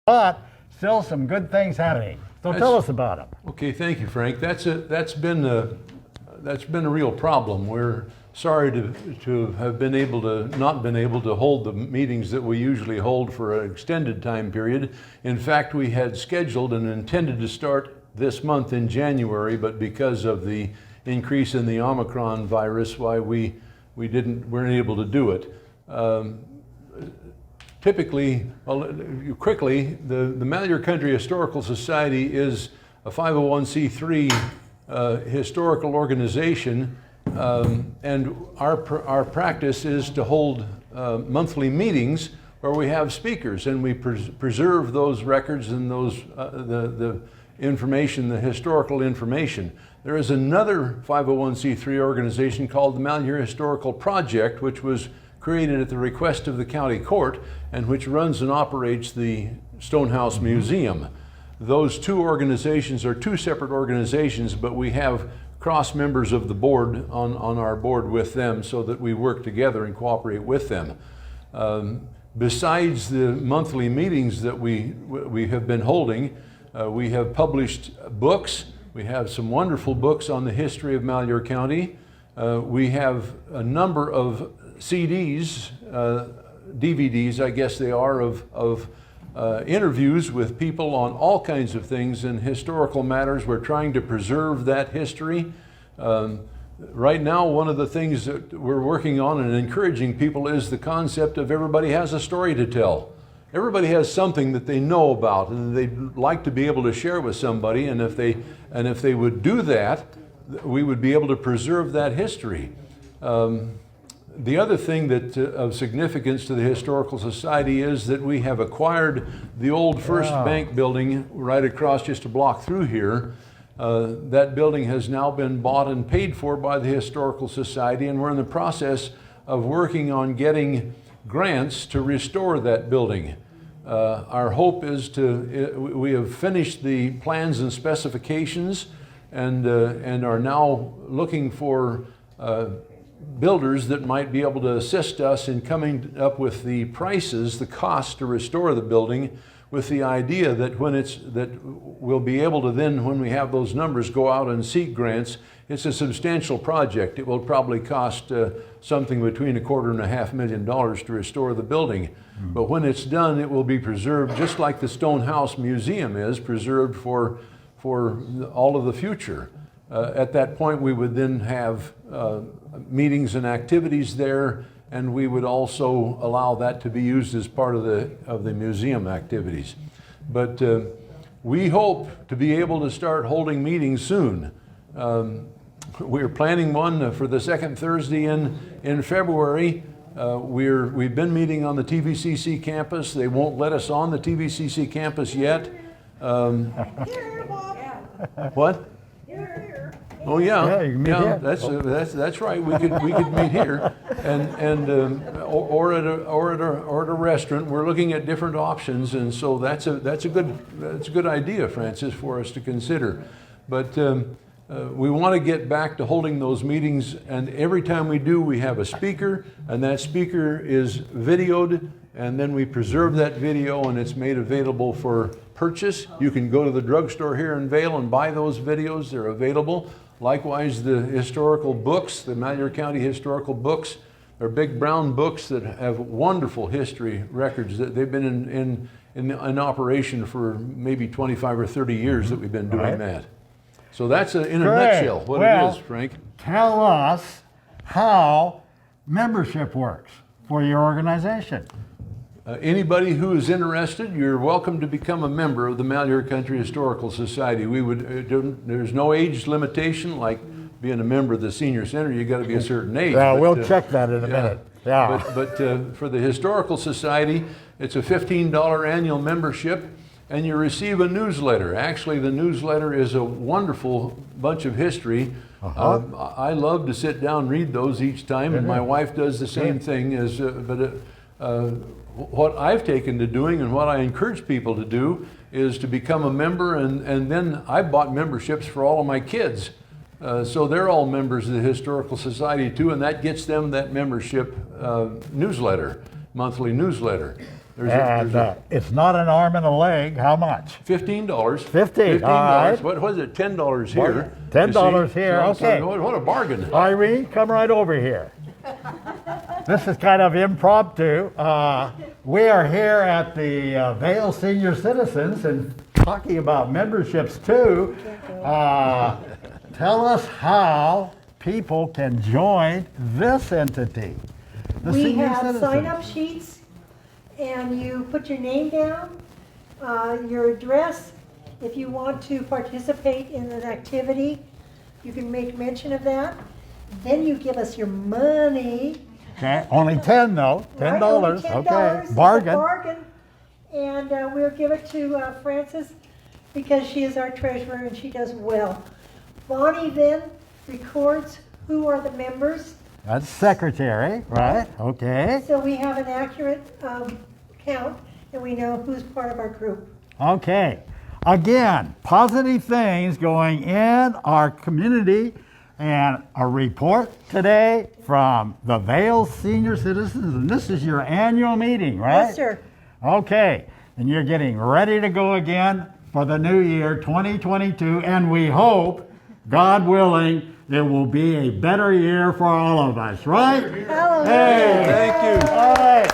but still some good things happening. So tell us about them. Okay, thank you, Frank. That's been a real problem. We're sorry to have not been able to hold the meetings that we usually hold for an extended time period. In fact, we had scheduled and intended to start this month in January, but because of the increase in the Omicron virus, why we weren't able to do it. Typically, quickly, the Malheur Country Historical Society is a 501c3 historical organization, and our practice is to hold monthly meetings where we have speakers, and we preserve those records and those the information, the historical information. There is another 501c3 organization called the Malheur Historical Project, which was created at the request of the county court and which runs and operates the Stonehouse Museum. Those two organizations are two separate organizations, but we have cross members of the board on our board with them so that we work together and cooperate with them. Besides the monthly meetings that we have been holding, we have published books. We have some wonderful books on the history of Malheur County. We have a number of CDs, DVDs, I guess they are, of interviews with people on all kinds of things in historical matters. We're trying to preserve that history. Right now, one of the things that we're working on and encouraging people is the concept of everybody has a story to tell. Everybody has something that they know about and they'd like to be able to share with somebody, and if they would do that, we would be able to preserve that history. The other thing that of significance to the Historical Society is that we have acquired the old First Bank building right across just a block through here. That building has now been bought and paid for by the Historical Society, and we're in the process of working on getting grants to restore that building. Our hope is we have finished the plans and specifications and are now looking for builders that might be able to assist us in coming up with the prices, the cost to restore the building, with the idea that we'll be able to then, when we have those numbers, go out and seek grants. It's a substantial project. It will probably cost something between $250,000 and $500,000 to restore the building. But when it's done, it will be preserved just like the Stonehouse Museum is preserved for all of the future. At that point, we would then have meetings and activities there, and we would also allow that to be used as part of the museum activities. But we hope to be able to start holding meetings soon. We're planning one for the second Thursday in February. We've been meeting on the TVCC campus. They won't let us on the TVCC campus yet. Here, Bob. What? Here. Oh yeah, Yeah, you can meet here. That's right. We could meet here, or at a restaurant. We're looking at different options, and so that's a good idea, Francis, for us to consider. But we want to get back to holding those meetings, and every time we do, we have a speaker, and that speaker is videoed, and then we preserve that video, and it's made available for purchase. You can go to the drugstore here in Vale and buy those videos. They're available. Likewise, the historical books, the Malheur County historical books, they're big brown books that have wonderful history records. They've been in operation for maybe 25 or 30 years that we've been doing that. So that's in a nutshell what it is, Frank. Tell us how membership works for your organization. Anybody who is interested, you're welcome to become a member of the Malheur Country Historical Society. There's no age limitation like being a member of the Senior Center. You got to be a certain age. Yeah, we'll check that in a minute. Yeah. But for the Historical Society, it's a $15 annual membership, and you receive a newsletter. Actually, the newsletter is a wonderful bunch of history. I love to sit down and read those each time, and my wife does the same thing. What I've taken to doing and what I encourage people to do is to become a member, and then I bought memberships for all of my kids. So they're all members of the Historical Society too, and that gets them that membership newsletter, monthly newsletter. And it's not an arm and a leg. How much? $15. $15, all right. What was it? $10 here. $10 You see? here, okay. What a bargain. Irene, come right over here. This is kind of impromptu. We are here at the Vale Senior Citizens and talking about memberships too. Tell us how people can join this entity. The We Senior have Citizens. sign-up sheets, and you put your name down, your address. If you want to participate in an activity, you can make mention of that. Then you give us your money. Okay, only 10 though, $10. Right, only $10. Okay, It's a bargain. bargain. And we'll give it to Frances because she is our treasurer and she does well. Bonnie then records who are the members, That's secretary, right? Okay. so we have an accurate count and we know who's part of our group. Okay. Again, positive things going in our community, and a report today from the Vale Senior Citizens, and this is your annual meeting, right? Yes, sir. Okay, and you're getting ready to go again for the new year 2022, and we hope, God willing, it will be a better year for all of us, right? Hallelujah. Hey, Thank you. all right.